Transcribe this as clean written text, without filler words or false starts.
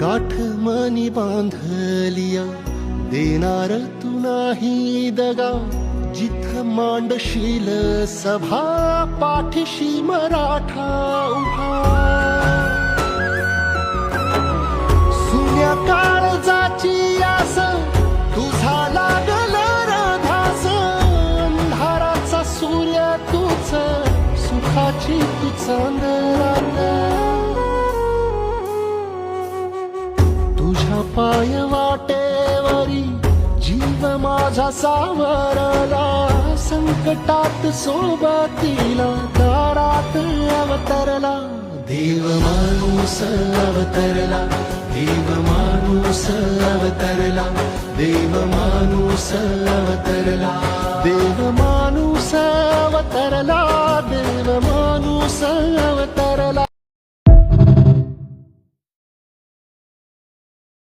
गाठ मनी बांधलिया देणार तू नाही दगा, जिथ मांडशील सभा पाठीशी मराठा उभा. सुन्या काळजाची आस तुझा लागल रधास, अंधाराचा सूर्य तूच सुखाची तू चांदरात. तुझ्या पाय वाटेवरी जीव माझा सावरला, संकटात सोबतीला दारात अवतरला. देव माणूस अवतरला, देव माणूस अवतरला, देव माणूस अवतरला, देव माणूस अवतरला.